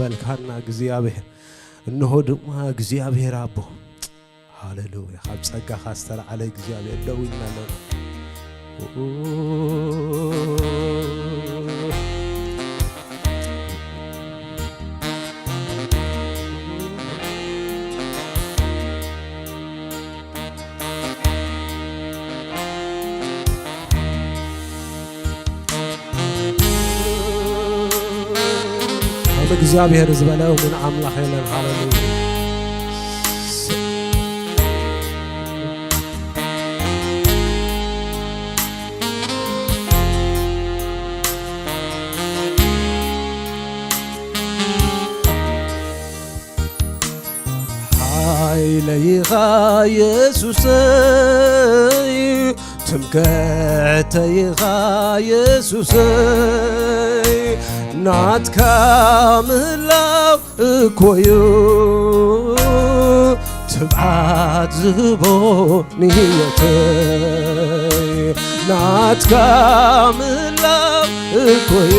ተቀበልካና እግዚአብሔር እነሆ ድማ እግዚአብሔር አቦ ሃሌሉያ ካብ ጸጋኻ ዝተላዓለ እግዚአብሔር ደው ይናለና እግዚአብሔር ዝበለው ምን አምላክ የለን ሃሌሉያ ሃይለይኻ ኢየሱስ ትምክሕተይኻ ኢየሱስ ናትካ ምህላው እኮዩ ትብዓት ዝህቦኒ ህይወተይ ናትካ ምህላው እኮዩ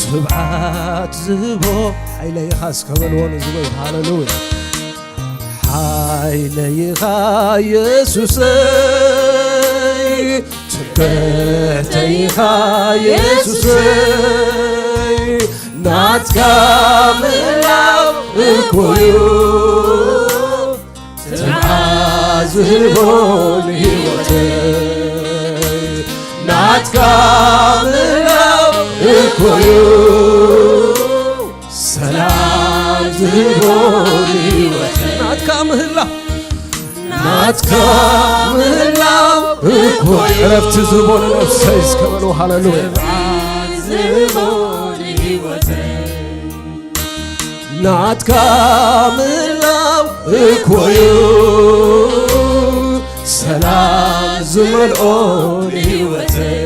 ትብዓት ዝህቦ ሃይለይኻ እስከበልዎን ዝበይ ሃሌሉያ ሃይለይኻ ኢየሱሰይ ትምክሕተይኻ ኢየሱሰይ ናትካ ምህላው እኮዩ ትብዓት ዝህቦኒ ህይወተይ ናትካ ምህላው እኮዩ ሰላም ዝህቦኒ ህይወተይ ናትካ ምህላው እኮይ ረፍት ዝቦን ነፍሰይ እስከበሉ ሃሌሉያ ናትካ ምህላው እኮዩ ሰላም ዝመልኦኒ ህይወተይ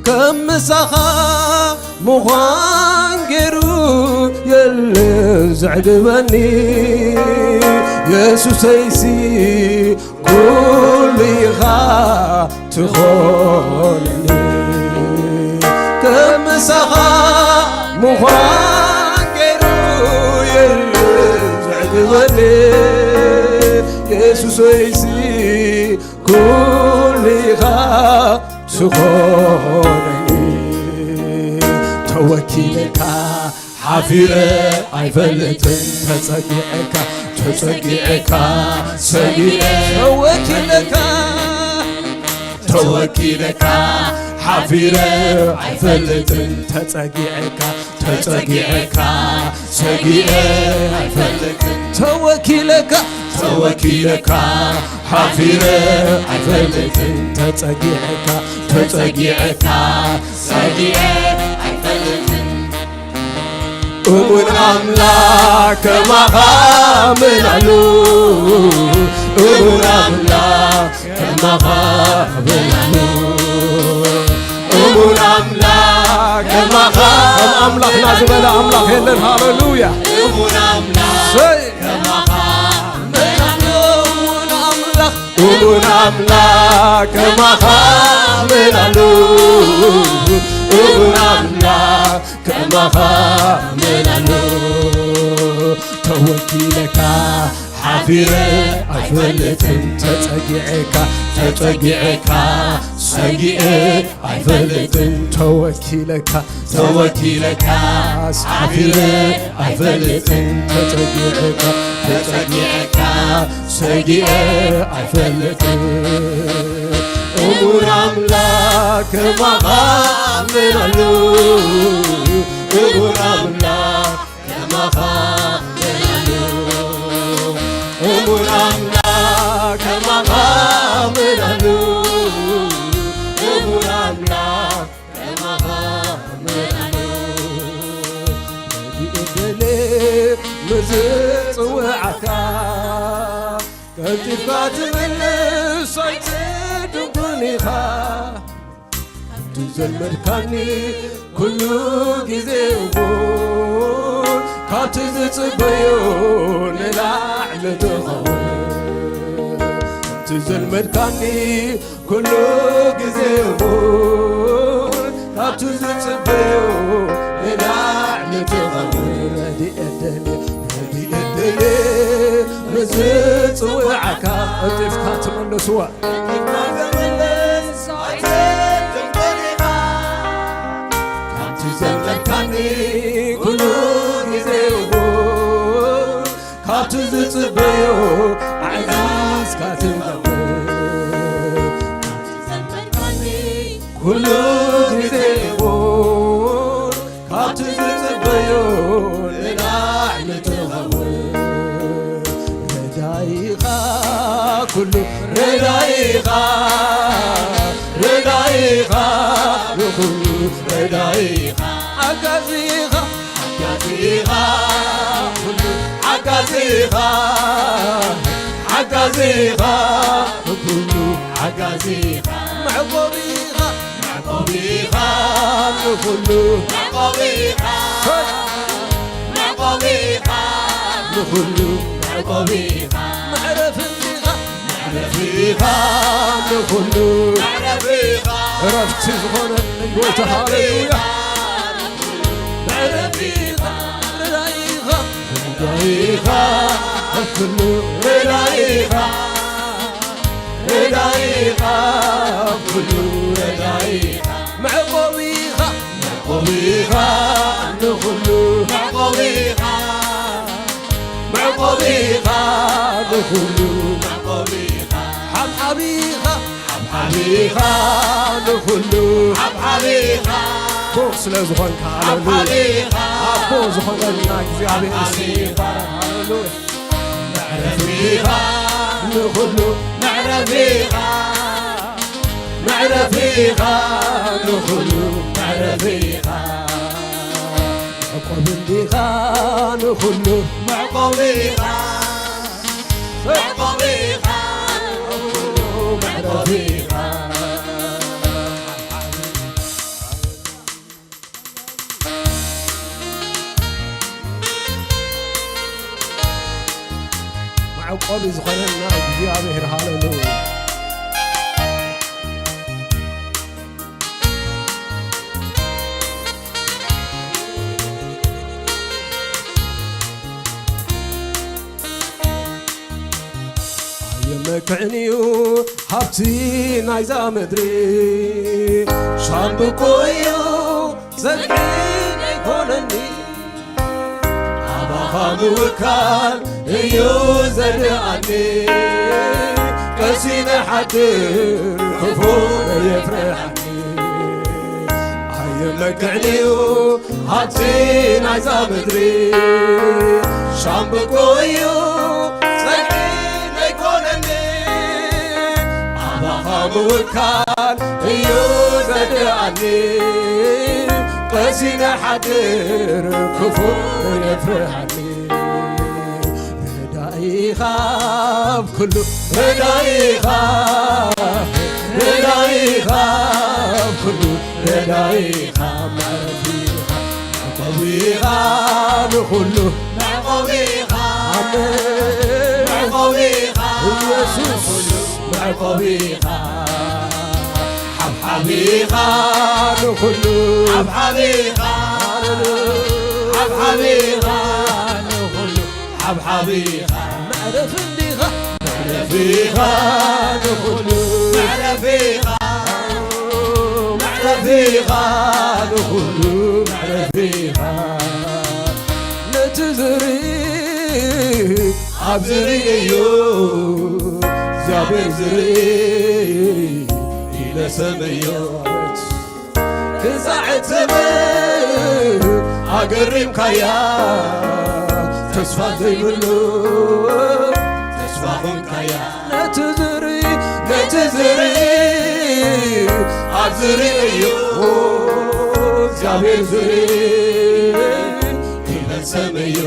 ከም ምሳኻ ምዃን ገይሩ የለን ዘዕግበኒ ኢየሱሰይሲ ኩሉ ኢኻ ትኾነኒ ከም ምሳኻ ምዃን ገይሩ የለን ዘዕግበኒ ኢየሱሰይሲ ኩሉ ኢኻ ትኾነኒ ተወኪልካ ሓፊረ ኣይፈልጥን ተጸጊዕካ ሰጊዐ ተወኪልካ ሓፊረ ኣይፈልጥን ተጸጊዕካ ሰጊዐ ኣይፈልጥን ተወኪልካ ሓፊረ ኣይፈልጥን ተጸጊዕካ ሰጊዐ እሙን አምላክ ከማኻ ምናሉ እሙን አምላክ ከማኻ ምናሉ እሙን አምላክ ከማኻ አምላክና ዝበለ አምላክ የለን ሃሌሉያ እሙን አምላክ ከማኻ ምናሉ እሙን አምላክ ከማኻ ምናሉ እሙን አምላክ ከማኻ ምናሉ ተወኪልካ ሓፊረ ኣይፈልጥን ተጸጊዕካ ሰጊዐ ኣይፈልጥን ተወኪልካ ሓፊረ ኣይፈልጥን ተጸጊዕካ ሰጊዐ ኣይፈልጥን እሙን አምላክ ከማኻ ምናሉ እሙን አምላክ ከማኻ ምናሉ እሙን አምላክ ከማኻ ምናሉ እሙን አምላክ ከማኻ ምናሉ በዲእደሌ ምዝጽውዓካ ቀልጢፍካ ትምልስ ኣይትድንኩኒኻ ትዘመድካኒ ኩሉ ጊዜ እውን ካብቲ ዝጽበዮ ንላዕሊ ትኸውን ትዘመድካኒ ኩሉ ጊዜ እውን ካብቲ ዝጽበዮ ንላ ዝፅውዓካ እጢፍካ ትመለስዋ ካብቲ ዘለካኒ ኩሉ ግዜ እውን ካብቲ ዝፅበዮ ዓዚዝካ ትነብር ኩሉ ግዜ እውን ካብቲ ዝፅበዮ ንላዕሊ ትኸውን ረዳኢኻ ኩሉ ረዳኢኻ ረዳኢኻ ንኩሉ ረዳኢኻ ሓጋዚኻ ሓጋዚኻ ኩሉ ሓጋዚኻ ሓጋዚኻ ንኩሉ ሓጋዚኻ معقوبيخ معقوبيخ نخلو معقوبيخ معقوبيخ نخلو معقوبيخ معرفيخ معرفيخ نخلو معرفيخ رفت زغنا نقول هاليلويا معرفيخ رلايخ رلايخ نخلو رلايخ رلايخ كلو رلايخ معقوبيخ معقوبيخ نخلو معقوبيخ معقوبيخ نخلو معقوبيخ حبحبيخ حبحبيخ نخلو حبحبيخ بوس لزخونك هاليلويا بوس زخوننا እግዚአብሔር ይባረክ ሃሌሉያ معرفيخ نخلو معرفيخ معرفيخ نخلو معرفيخ معقوبيخ نخلو معقوبيخ معقوبيخ معرفيخ معقوب زخننا እግዚአብሔር ሃሌሉያ يمكعنيو حبتي نايزا مدري شامبكويو زلحين يكونني أبخاموكال يو زرعني كسين حدر خفون يفرحني يمكعنيو حبتي نايزا مدري شامبكويو مكان يوزدعني قسينا حدر كفور يفرحني ردائي خاف كله ردائي خاف ردائي خاف كله ردائي خاف معقوبي خاف كله معقوبي خاف معقوبي خاف يسوس معقوبيخ حبحبيخ نخلو حبحبيخ حبحبيخ نخلو حبحبيخ معرفيخ معرفيخ نخلو معرفيخ معرفيخ نخلو معرفيخ نتزري عبزريو እግዚአብሔር ዝርኢ ኢለ ሰመዮት ክዛዕትም ኣገሪምካያ ተስፋ ዘይብሉ ተስፋ ኾንካያ ነቲ ዝርኢ ኣብ ዝርእዮ እግዚአብሔር ዝርኢ ኢለ ሰመዮ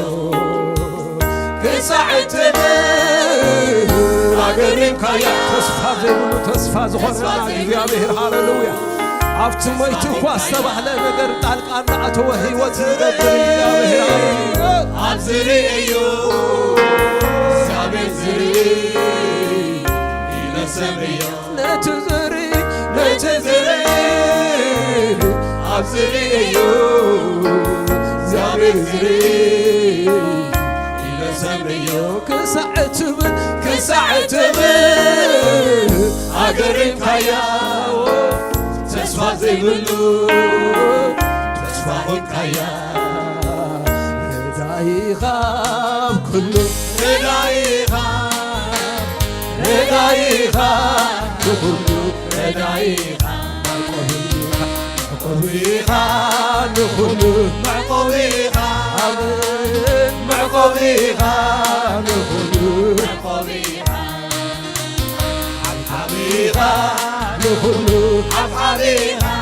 ክዛዕትም ኣገሪምካያ ተስፋ ዘይብሉ ተስፋ ዝኾነና እግዚአብሔር ሃሌሉያ ኣብቲ ሞይቲ እኳ ዝተባህለ ነገር ጣልቃ እናኣተወ ህይወት ዝገብር እግዚአብሔር ኣብ ዝርእዮ እግዚአብሔር ዝርኢ ኢለ ሰምዮ ነቲ ዝርኢ ኣብ ዝርእዮ እግዚአብሔር ዝርኢ ኢለ لسميو كسعتب أقرن كياو تسفى زي بلو تسفى كيا رداي غاب كله رداي غاب كله رداي نخلو معقوبيها نخلو معقوبيها حبحبيها نخلو حبحبيها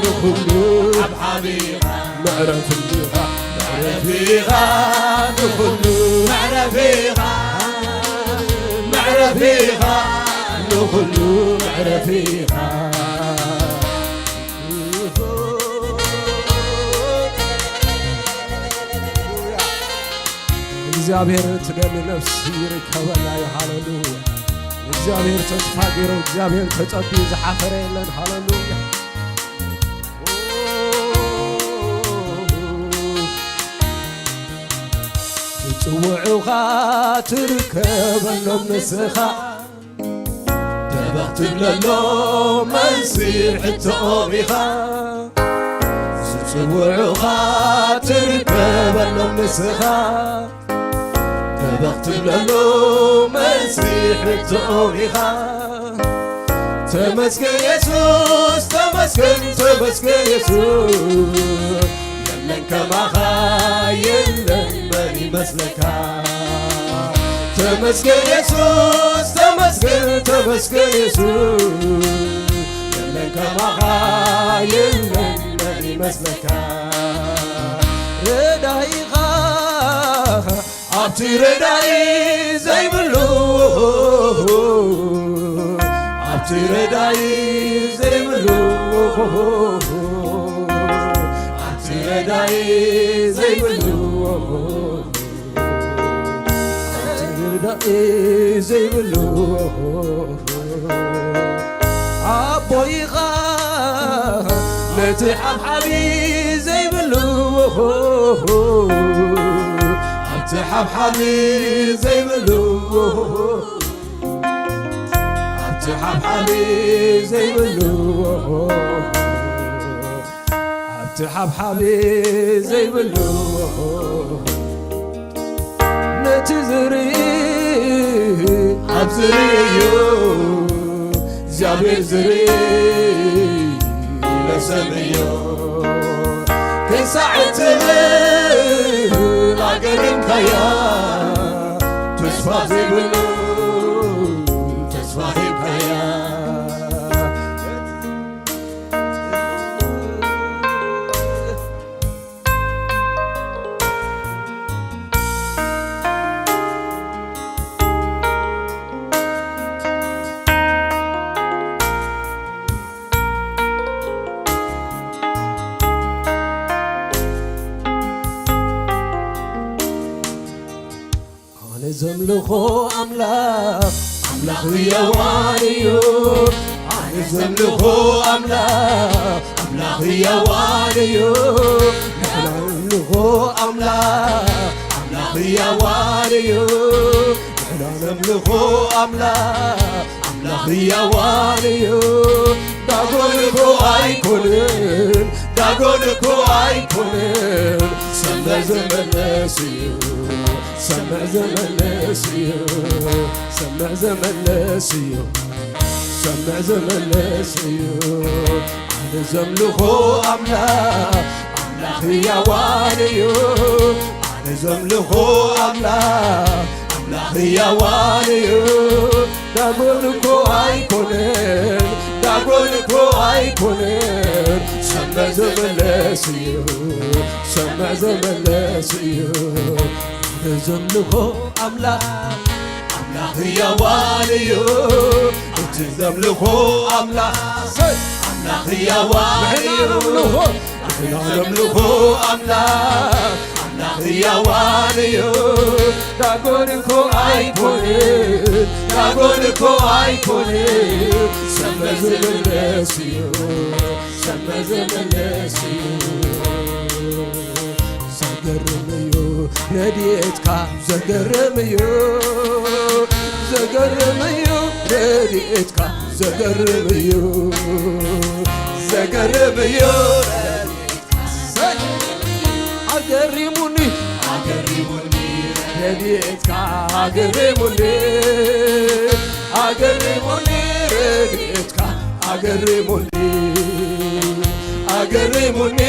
نخلو حبحبيها معرفيها نخلو معرفيها نخلو معرفيها እግዚአብሔር ትደል ነፍስ ይርከበና ሃሌሉያ እግዚአብሔር ተስፋ ገይሩ እግዚአብሔር ተጸቢ ዝሓፈረ የለን ሃሌሉያ ጽውዑኻ ትርከበሎም ንስኻ ተበኽትብለሎ መንሲሕ ተኦሪኻ ጽውዑኻ ትርከበሎም ንስኻ ተበኽትብለሎ መንሲሕ ተኦሪኻ ተመስገን ኢየሱስ ተመስገን ኢየሱስ የለን ከማኻ የለን መን ይመስለካ ተመስገን ኢየሱስ ተመስገን ኢየሱስ የለን ከማኻ የለን መን ይመስለካ ረዳኢኻ ኣብቲ ረዳኢ ዘይብሉ ኣብቲ ረዳኢ ዘይብሉ ኣብቲ ረዳኢ ዘይብሉ ዘይብሉ ኣቦይኻ ነቲ ሓብሓቢ ዘይብሉ ኣብቲ ሓብሓቢ ዘይብሉ ኣብቲ ሓብሓቢ ዘይብሉ ኣብቲ ሓብሓቢ ዘይብሉ ነቲ ዝርኢ ኣብ ዝርእዮ እግዚአብሔር ዝርኢ ለሰምዮ ክሳዕትብል ኣገሪምካያ ተስፋ ዘይብሉ ተስፋ ሂብካያ ዘምልኾ ኣምላኽ ያዋንዩ ኣነ ዘምልኾ ኣምላኽ ያዋንዩ ንሕናምልኾ ኣምላኽ ያዋንዩ ንሕና ነምልኾ ኣምላኽ ያዋንዩ ዳጎንኮ ኣይኮንን ሰምዕ ዘመለስ እዩ ሰምዕ ዘመለስ እዩ ኣነ ዘምልኾ ኣምላኽ ያዋንዩ ኣነ ዘምልኾ ኣምላኽ ያዋንዩ ዳጎንኮ ኣይኮንን ሰምዕ ዘመለስ እዩ ዘምልኾ ኣምላኽ ያዋንዩ እቲ ዘምልኾ ኣምላኽ ያዋንዩ ንሕና ነምልኾ ኣምላኽ ያዋንዩ ዳጎንኮ ኣይኮንን ሰምዕ ዘመለስ እዩ ዘገርምዩ ረድኤትካ ዘገርምዩ ዘገርምዩ ረድኤትካ ዘገርምዩ ዘገርምዩ አገሪሙኒ አገሪሙኒ ረድኤትካ አገሪሙኒ አገሪሙኒ ረድኤትካ አገሪሙኒ አገሪሙኒ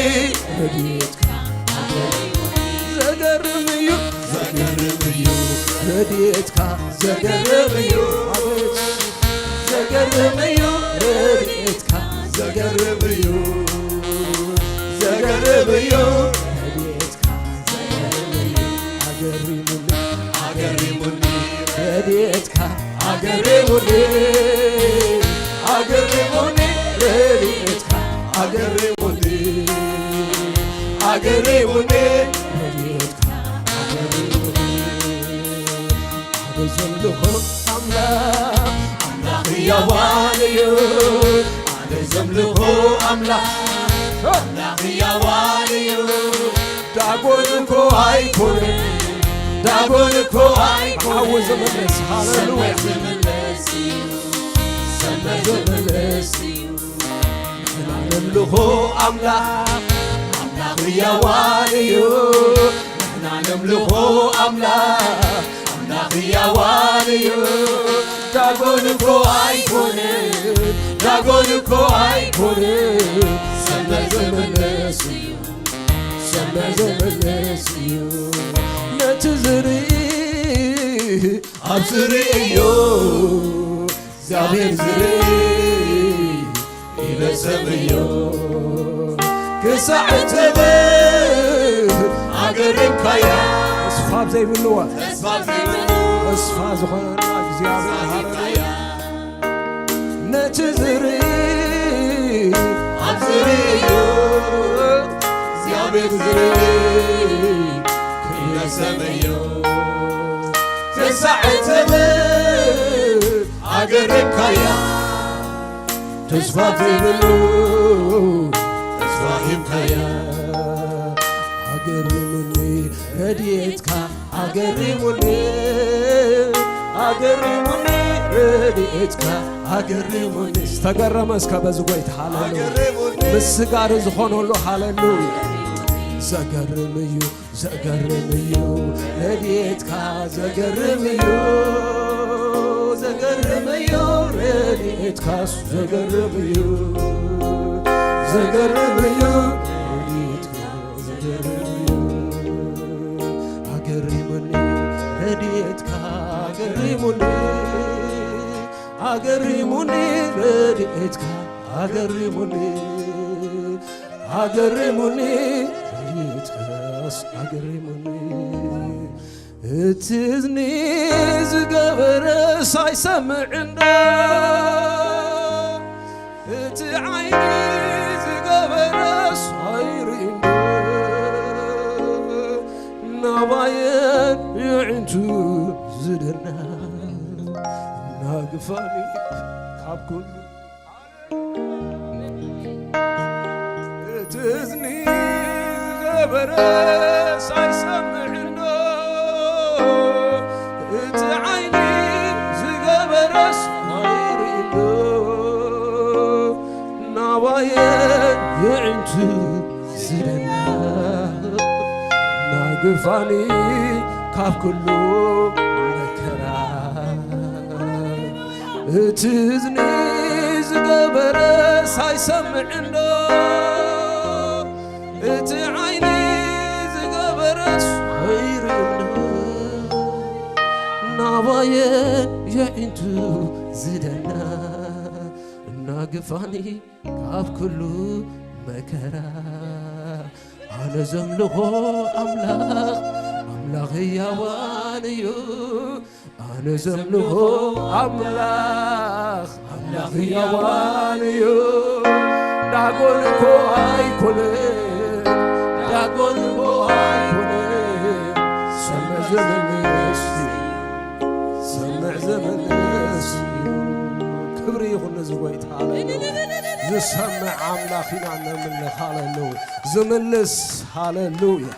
ረድኤትካ ዘገርምዩ ዘገርምዩ ረድኤትካ ዘገርምዩ ዘገርምዩ ረድኤትካ ዘገርምዩ ዘገርምዩ ረድኤትካ ዘገርምዩ አገሪሙኒ አገሪሙኒ ረድኤትካ አገሪሙኒ አገሪሙኒ ረድኤትካ አገሪሙኒ አገሪሙኒ ረድኤትካ አገሪሙኒ አበዘምልኮ አምላክ አምላኽ ያዋንዩ አበዘምልኮ አምላኽ አምላኽ ያዋንዩ ዳጎንኮ አይኮን ዳጎንኮ አይኮን ዘመለስ ሃሌሉያ ዘመለስ ናምልኮ አምላኽ አምላኽ ያዋንዩ ናምልኮ አምላኽ አምላኽ ያዋንዩ ዳጎንኮ አይኮን ዳጎንኮ አይኮን ዘመለስ ዘመለስ ነትዝሪ አብዝሪዮ እግዚአብሔር ዝሪ ይለሰብዮ ክሳዕተበ አገሪምካያ ተስፋ ዘይብልዋ ተስፋ ዝኾነና እግዚአብሔር ሃሌሉያ ነትዝሪ አብዝሪዮ እግዚአብሔር ዝሪ ክለሰብዮ ክሳዕተበ አገሪምካያ ተስፋ ዘይብሉ ተስፋ ሂምካያ አገሪሙኒ ረድኤትካ አገሪሙኒ አገሪሙኒ ረድኤትካ አገሪሙኒ ዝተገረመ እስከ በዝጎይት ሃሌሉያ ምስጋር ዝኾነሉ ሃሌሉያ ዘገርምዩ ዘገርምዩ ረድኤትካ ዘገርምዩ ዘገርምዩ ረድኤትካ ዘገርምዩ ዘገርምዩ ረድኤትካ ዘገርምዩ አገሪሙኒ ረድኤትካ አገሪሙኒ አገሪሙኒ ረድኤትካ አገሪሙኒ አገሪሙኒ ረድኤትካስ አገሪሙኒ እትዝኒ ዝገበረ ሳይሰምዕንዶ እቲ ዓይኒ ዝገበረ ሳይርኢንዶ ናባየን ይዕንቱ ዝደና ናግፋኒ ካብ ኩሉ እትዝኒ ዝገበረ ሳይሰምዕንዶ እቲ ዓይኒ ዝገበረ ሳይርኢንዶ ናባየን ይዕንቱ ዝደና ናግፋኒ ካብ ኩሉ መከራ እቲ እዝኒ ዝገበረ ሳይሰምዕንዶ እቲ ዓይኒ ዝገበረ ሳይርኢንዶ ናባየን ይዕንቱ ዝደና እናግፋኒ ካብ ኩሉ መከራ ኣነ ዘምልኾ ኣምላኽ ኣምላኽ ሕያዋን እዩ ኣነ ዘምልኾ ኣምላኽ ኣምላኽ ሕያዋን እዩ ዳጎን እኮ ኣይኮነን ዳጎን እኮ ኣይኮነን ሰምዕ ዘመለስ ሰምዕ ዘመለስ ክብሪ ይኹን ንዝጎይታ ሃሌሉያ ዝሰምዕ ኣምላኽ ኢና ነምልኽ ሃሌሉያ ዝምልስ ሃሌሉያ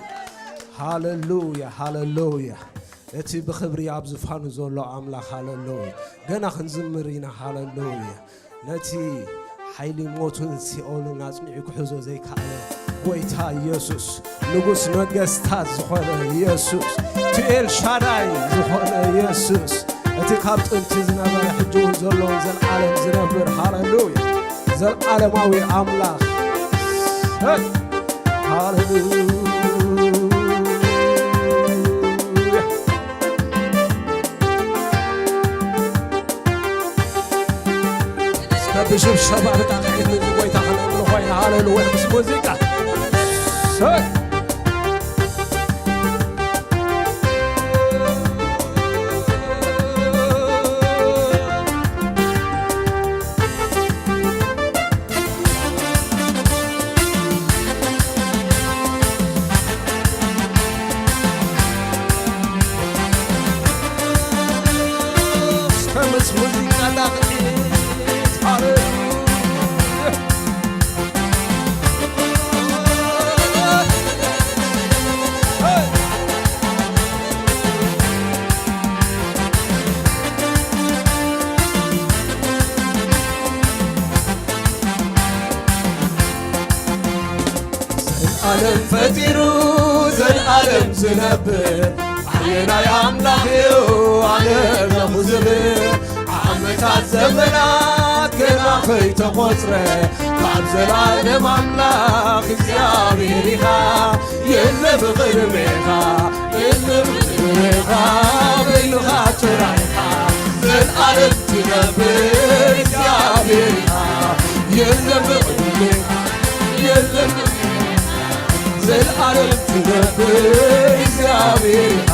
ሃሌሉያ ሃሌሉያ እቲ ብኽብሪ ኣብ ዝፋኑ ዘሎ ኣምላኽ ሃሌሉያ ገና ክንዝምር ኢና ሃሌሉያ ነቲ ሓይሊ ሞቱን ሲኦልን ኣጽኒዑ ክሕዞ ዘይከኣለ ጎይታ ኢየሱስ ንጉስ ነገስታት ዝኾነ ኢየሱስ እቲ ኤልሻዳይ ዝኾነ ኢየሱስ እቲ ካብ ጥንቲ ዝነበረ ሕጂ እውን ዘሎ ዘለዓለም ዝነብር ሃሌሉያ ዘለዓለማዊ ኣምላኽ ሃሌሉያ ብሽብሸባ ብጣዕሚ ጎይታ ክነምልኾ ኢና ሃሌሉያ ምስ ሙዚቃ ምስ ሙዚቃ ዳቕዒት ዓለም ፈጢሩ ዘለዓለም ዝነብር ዓየናይ ኣምላኽዩ ዓለም ለኹ ዝብር ዓመታት ዘመናት ገና ከይተቖፅረ ካብ ዘለዓለም ኣምላኽ እግዚኣብሔር ኢኻ የለ ብቕድሜኻ የለ ብቕድሜኻ በይንኻ ጥራይኻ ዘለዓለም ትነብር እግዚኣብሔር ኢኻ የለ ብቕድሜኻ የለ ዘለዓለም ትነብር እግዚኣብሔር ኢኻ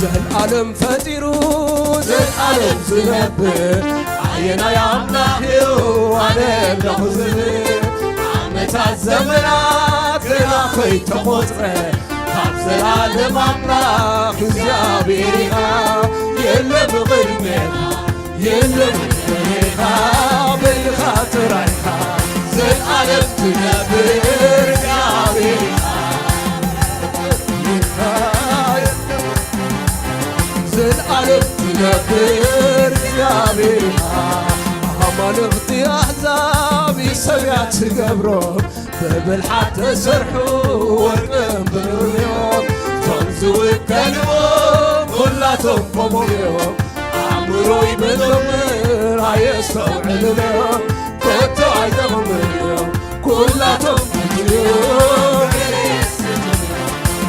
ዘለዓለም ፈጢሩ ዘለዓለም ዝነብር ዓየናይ ኣምላኽዩ ዓለም ለኹ ዝብር ዓመታት ዘመናት ገና ከይተቖፅረ ካብ ዘለዓለም ኣምላኽ እግዚኣብሔር ኢኻ የለ ብቕድሜኻ የለ ብቕድሜኻ በይንኻ ጥራይኻ ዘለዓለም ትነብር እግዚኣብሔር ኢኻ ዘለዓለም ትነብር እግዚኣብሔር ኢኻ ኣማልኽቲ ኣሕዛብ ሰብያ ትገብሮም ብብልሓት ተሰርሑ ወርቅን ብሩርን እዮም እቶም ዝውከልዎም ኩላቶም ቆሞም እዮም ኣእምሮ ይምርምር ኣየስተውዕልን እዮም ኮቶ ኣይጠቕምን እዮም ኩላቶም እዮም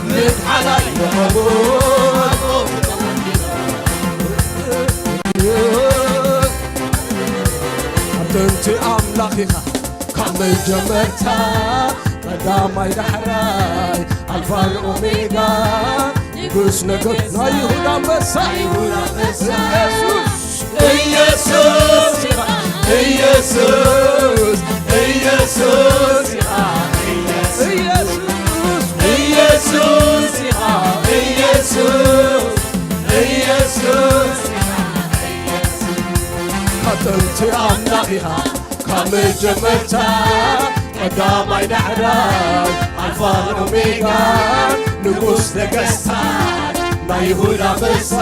ምድሓላይ ይረኸቡን ጥንቲ ኣምላኽ ኢኻ ካብ መጀመርታ ቀዳማይ ዳሕራይ ኣልፋን ኦሜጋ ንጉስ ነገድ ናይ ይሁዳ አንበሳ ኢየሱስ ኢኻ ኢየሱስ ኢየሱስ ኢኻ ኢየሱስ ኢኻ ኢየሱስ ኢየሱስ ጥንቲ ኣምላኽ ኢኻ ካብ መጀመርታ ቀዳማይ ዳሕራይ ኣልፋን ኦሜጋ ንጉስ ነገስታት ናይ ይሁዳ አንበሳ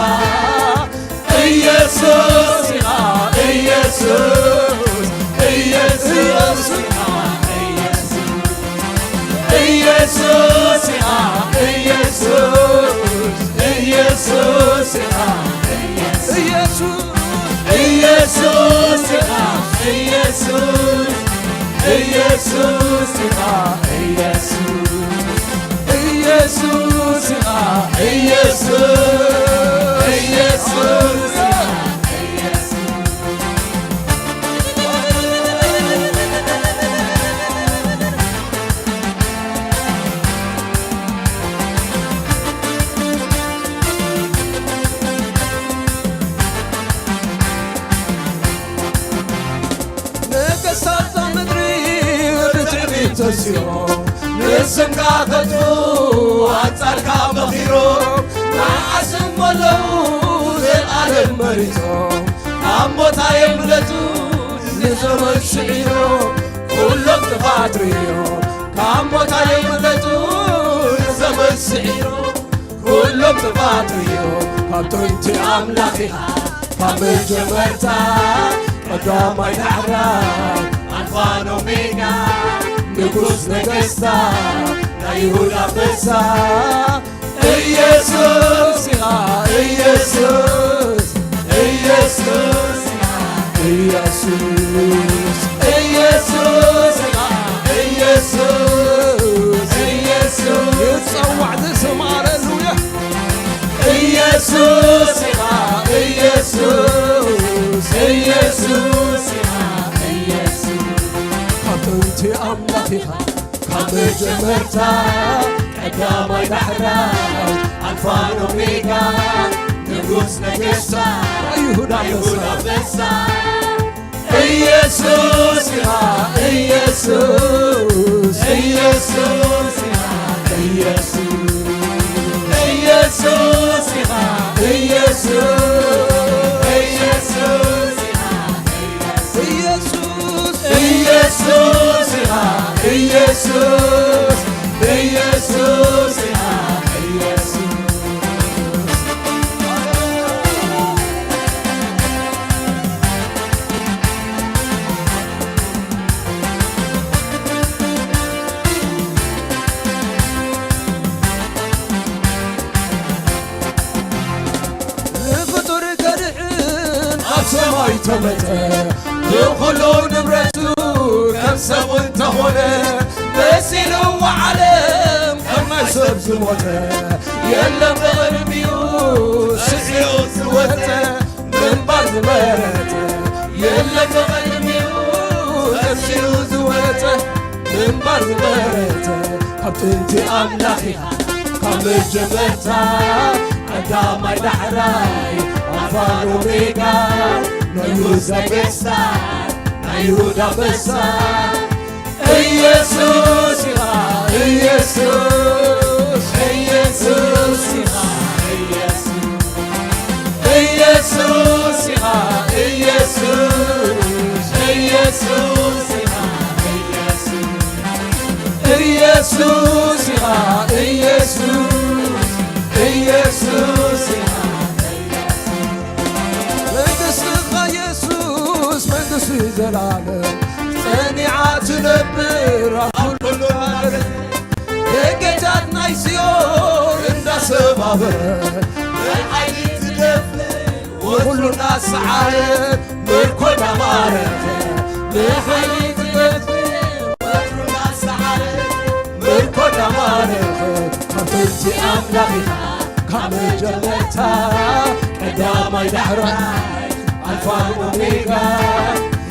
ኢየሱስ ኢኻ ኢየሱስ ኢየሱስ ኢኻ ኢየሱስ ኢኻ ኢየሱስ ኢየሱስ ኢኻ ኢየሱስ ኢየሱስ ኢኻ ኢየሱስ ኢየሱስ ኢኻ ኢየሱስ ኢኻ ኢየሱስ ኢየሱስ ኢኻ ተሲሮም ንስምካ ከቱ ኣንጻርካ መኺሮም መዓስም መለዉ ዘለዓለም መሪፆም ካብ ሞታ የምለጡ ንዘመን ስዒሮም ኩሎም ጥፋት ርዮም ካብ ሞታ የምለጡ ንዘመን ስዒሮም كم تفاتريو كم تنتي أملاخها كم الجمرتا قدام يدحرك ألفان أوميغا نقص نقصتا نيهودا بسا إيسوس يا إيسوس إيسوس يا إيسوس إيسوس يا إيسوس إيسوس يتصوع اسم هاليلويا إيسوس يا إيسوس إيسوس يا إيسوس خطنتي أملاخها كم جمرتا قدام يدحرك ألفان أوميغا نقص نقصتا يهودا بسا إيسوس يا إيسوس إيسوس يا إيسوس إيسوس يا إيسوس إيسوس يا إيسوس إيسوس يا إيسوس إيسوس يا إيسوس لفطر كرحن أبسماي تمتى دخلوا نبرتو كم سبون تهونه بسيلو وعلم كما سبز موته يلم بغربيو سعيو سوته من بعد مرته يلم بغربيو سعيو سوته من بعد مرته حبتنتي أملاخها كم الجبرتا قدام يدحرك ألفان أوميغا نيهودا بسا نيهودا بسا إيسوس يا إيسوس إيسوس يا إيسوس إيسوس يا إيسوس إيسوس يا إيسوس يا إيسوس إيسوس يا منقصك يسوس منقصي زلالم صنيعات نبر كل العالم የጌታት ናይ ሲዮን እንዳሰባበር በኃይል ትደፍር ወሁሉን አሰዓረት ምርኮዳ ማረከ በኃይል ትደፍር ወሁሉን አሰዓረት ምርኮዳ ማረከ ከፍልቲ አምላኺኻ ካብ ጀመርታ ቀዳማይ ዳሕራይ አልፋን ኦሜጋ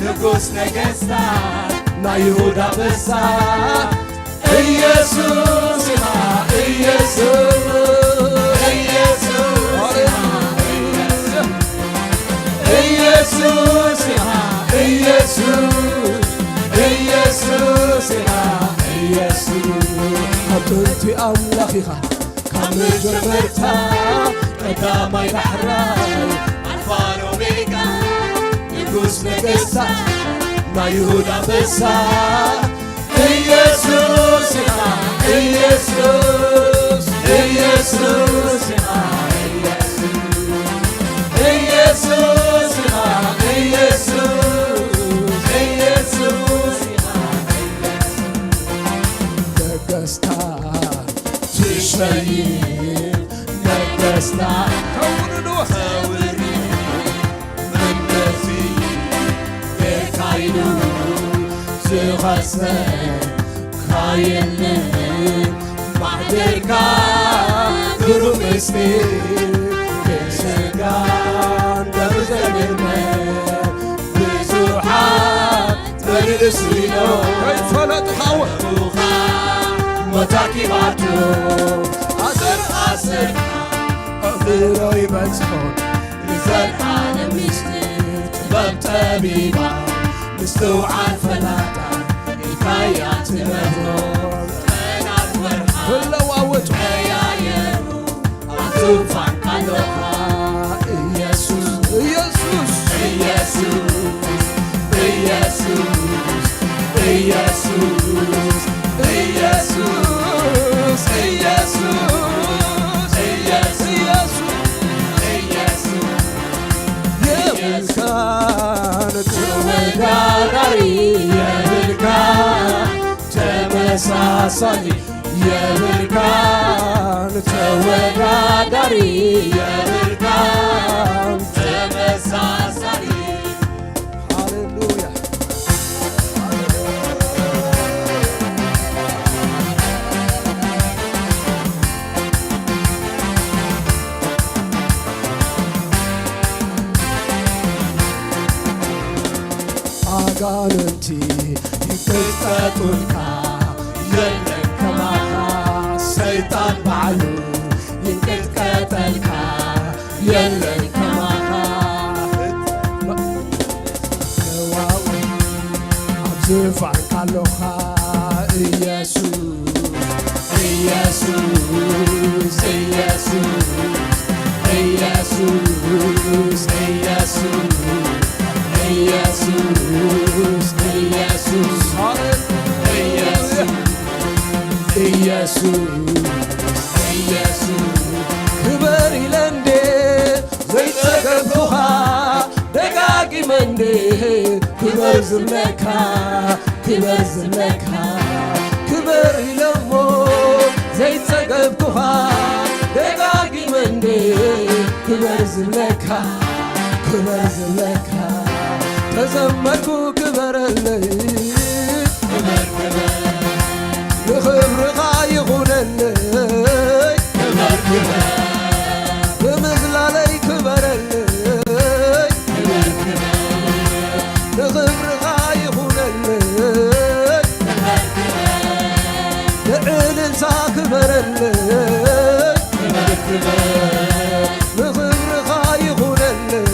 ንጉስ ነገሥታት ናይ ይሁዳ አንበሳ ኢየሱስ ኢየሱስ ኢየሱስ ኢየሱስ ኢየሱስ ኢየሱስ አጥንቲ አምላኺኻ ካብ ጀመርታ ቀዳማይ ዳሕራይ አልፋን ኦሜጋ ንጉስ ነገሥታት ናይ ይሁዳ አንበሳ ኢየሱስ ኢየሱስ ኢየሱስ ኢየሱስ ኢየሱስ ነገሥታት ትሸይም ነገሥታት ተውርዶ መንገፊ ቤካይኑ ዝኸሰ ካየልን ማሕደርካ ግሩም ምስጢር ስጋን ደም ዘምርመ ብዙሓት ተልእስኢሎ ከይፈለጥኻወ መታኪባቱ ኣስር ኣፍሮ ይበጽሖን ንዘለዓለም ምስጢር ጥበብ ጠቢባ ምስትውዓል ፈላጣ ኢልካያት ነብሮም ቀናት ወርሓ ክለዋወጡ ቀያየሩ ኣቱፋን ካሎኻ ኢየሱስ ኢየሱስ ኢየሱስ ኢየሱስ ኢየሱስ ኢየሱስ ኢየሱስ ኢየሱስ ተመሳሳይ የብርሃን ተወዳዳሪ የብርሃን ተመሳሳይ ሃሌሉያ አጋንንቲ ይቅጠጡልካ የለን ከማኻ ሰይጣን ባዕሉ ይንቅጥቀጠልካ የለን ከማኻ ነዋው ኣብ ዝፋንካ ኣለኻ ኢየሱስ ኢየሱስ ኢየሱስ ኢየሱስ ኢየሱስ ኢየሱስ ኢየሱስ ኢየሱስ ኢየሱስ ክበር ኢለንዴ ዘይጸገብኩኻ ደጋጊመንዴ ክበር ዝብለካ ክበር ዝብለካ ክበር ኢለሞ ዘይጸገብኩኻ ደጋጊመንዴ ክበር ዝብለካ ክበር ዝብለካ ተዘመርኩ ክበረለይ ክበር ክበር ንኽብርኻ ይኹነለይ ክበር ክበር ብምዝላለይ ክበረለይ ክበር ክበር ንኽብርኻ ይኹነለይ ክበር ክበር ንዕልልታ ክበረለይ ክበር ክበር ንኽብርኻ ይኹነለይ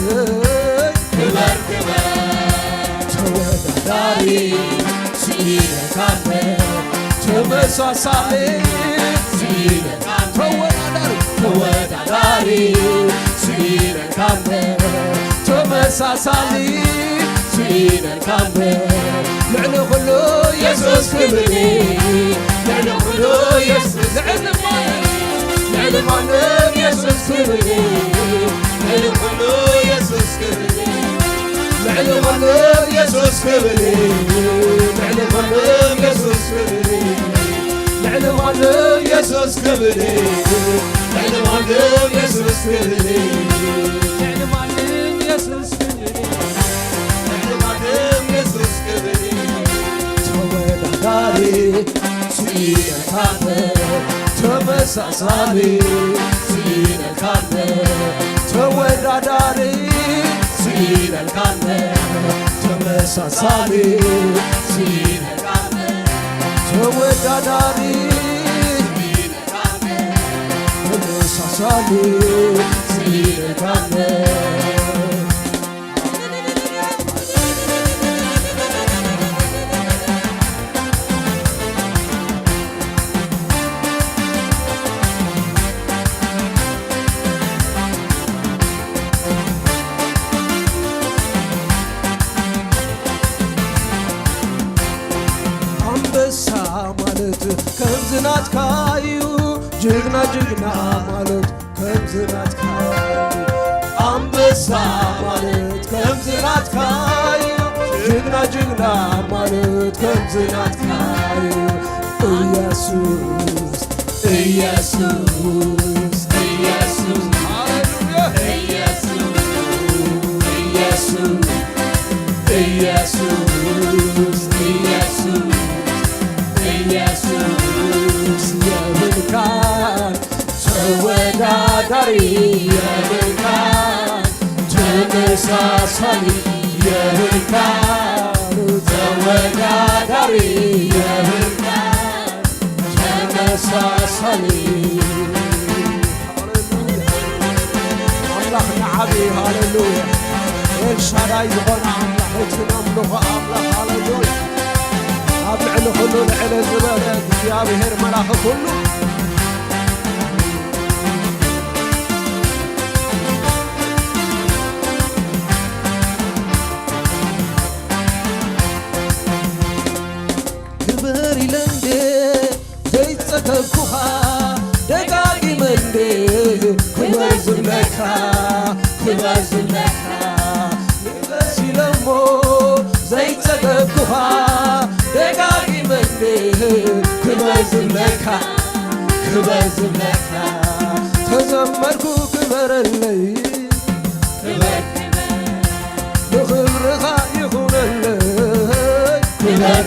ክበር ክበር ተወዳዳሪ ስኢለካነ ተመሳሳይ ስኢለካነ ተወዳዳሪ ስኢለካነ ተመሳሳይ ስኢለካነ ልዕሊ ኩሉ ኢየሱስ ክብሪ ልዕሊ ኩሉ ኢየሱስ ልዕሊ ማንም ኢየሱስ ክብሪ ልዕሊ ኩሉ ኢየሱስ ክብሪ ልዕሊ ማንም ኢየሱስ ክብሪ ልዕሊ ማንም ኢየሱስ ክብሪ ልዕሊ ማንም ኢየሱስ ክብሪ ልዕሊ ማንም ኢየሱስ ክብሪ ልዕሊ ማንም ኢየሱስ ክብሪ ልዕሊ ማንም ኢየሱስ ክብሪ ተወዳዳሪ ስኢለካነ ተመሳሳሊ ስኢለካነ ተወዳዳሪ ስኢለካነ ተመሳሳሊ ስኢለካነ ተወዳዳሪ ስኢለካነ ተመሳሳሊ ስኢለካነ ከምዝናትካዩ ጅግና ጅግና ማለት ከምዝናትካዩ አንበሳ ማለት ከምዝናትካዩ ጅግና ጅግና ማለት ከምዝናትካዩ ኢየሱስ ኢየሱስ ኢየሱስ ሃሌሉያ ኢየሱስ ኢየሱስ ኢየሱስ ኢየሱስ ኢየሱስ የብርሃን ተወዳዳሪ የብርሃን ተመሳሳይ የብርሃን ተወዳዳሪ የብርሃን ተመሳሳይ አምላኽና ዓብዪ ሃሌሉያ ኤልሻዳይ ዝኾነ ኣምላኽ እቲ ነምልኾ ኣምላኽ ሃሌሉያ ኣብ ልዕሊ ኩሉ ልዕለ ዝበለ እግዚኣብሔር መላኺ ኩሉ ክበር ኢለንዴ ዘይጸገብኩኻ ደጋጊመንዴ ክበር ዝብለካ ክበር ዝብለካ ንበስ ኢለሞ ዘይጸገብኩኻ ደጋጊመንዴ ክበር ዝብለካ ተዘመርኩ ክበረለይ ክበር ንኽብርኻ ይኹነለይ ክበር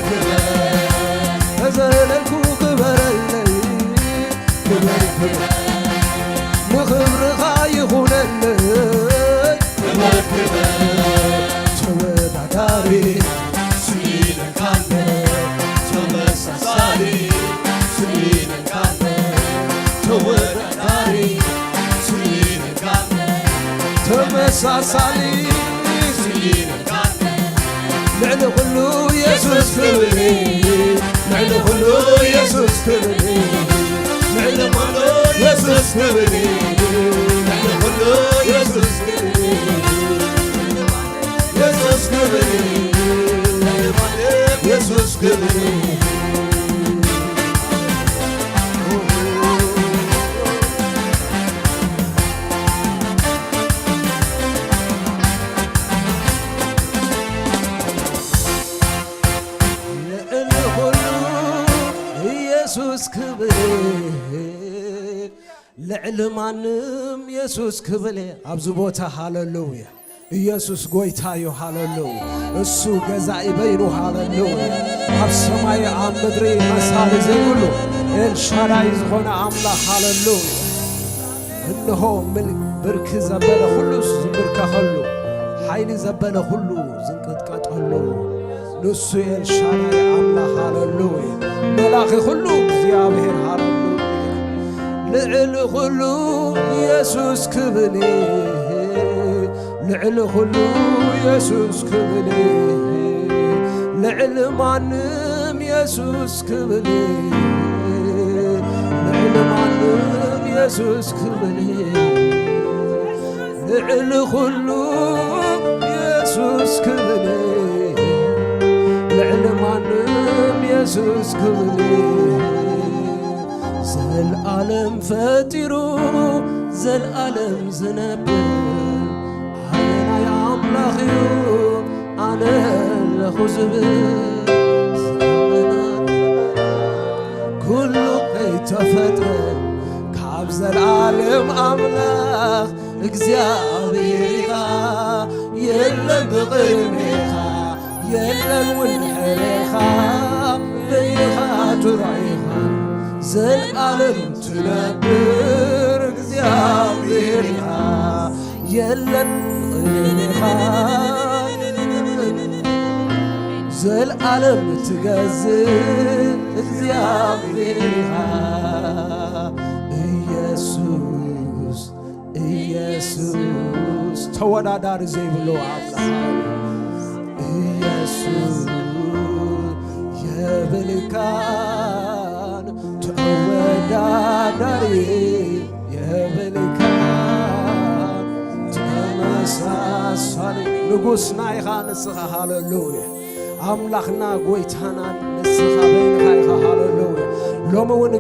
ተዘለልኩ ክበረለይ ክበር ንኽብርኻ ይኹነለይ ክበር ተወዳዳሪ ስሚነካነ ተመሳሳሊ ስሚነካነ ተወዳዳሪ ስሚነካነ ተመሳሳሊ ስሚነካነ ልዕሊ ኩሉ ኢየሱስ ክብሪ ልዕሊ ኩሉ ኢየሱስ ክብሪ ልዕሊ ኩሉ ኢየሱስ ክብሪ ልዕሊ ኩሉ ኢየሱስ ክብሪ ኢየሱስ ክብሪ ኢየሱስ ክብሪ ኢየሱስ ክብር ልዕሊ ማንም ኢየሱስ ክብር ኣብዚ ቦታ ሃሌሉያ ኢየሱስ ጎይታ እዩ ሃሌሉያ እሱ ገዛኢ በይኑ ሃሌሉያ ኣብ ሰማይ ኣብ ምድሪ መሳሊ ዘይብሉ ኤልሻዳይ ዝኾነ ኣምላኽ ሃሌሉያ እንሆ ብርኪ ዘበለ ኩሉ ዝብርከኸሉ ሓይሊ ዘበለ ኩሉ ዝንቅጥቀጠሉ ንሱ ኤልሻዳይ ኣምላኽ ሃሌሉያ መላኺ ኩሉ እግዚአብሔር ሃሌሉያ ልዕሊ ኩሉ ኢየሱስ ክብር ልዕሊ ኩሉ ኢየሱስ ክብር ልዕሊ ማንም ኢየሱስ ክብር ልዕሊ ማንም ኢየሱስ ክብር ልዕሊ ኩሉ ኢየሱስ ክብር ልዕሊ ማንም ኢየሱስ ክብር ዘለዓለም ፈጢሩ ዘለዓለም ዝነብር ናይ ኣምላኽ እዩ ኣነ ኣለኹ ዝብል ዘመናት ኩሉ ከይተፈጥረ ካብ ዘለዓለም ኣምላኽ እግዚኣብሔር ኢኻ የለን ብቕድሜኻ የለን ውን ድሕሪኻ በይኻ ትራእይኻ ዘለዓለም ትነብር እግዚኣብሔር ኢኻ የለን ቅድሜኻ ዘለዓለም ትገዝእ እግዚኣብሔር ኢኻ ኢየሱስ ኢየሱስ ተወዳዳሪ ዘይብሎ ኣምላኽ ኢየሱስ የብልካን ተወዳዳሪ የብልካን ተመሳሳሊ ንጉሥና ኢኻ ንስኻ ሃሌሉያ ኣምላኽና ጐይታና ንስኻ በይንኻ ኢኻ ሃሌሉያ ሎሚ እውን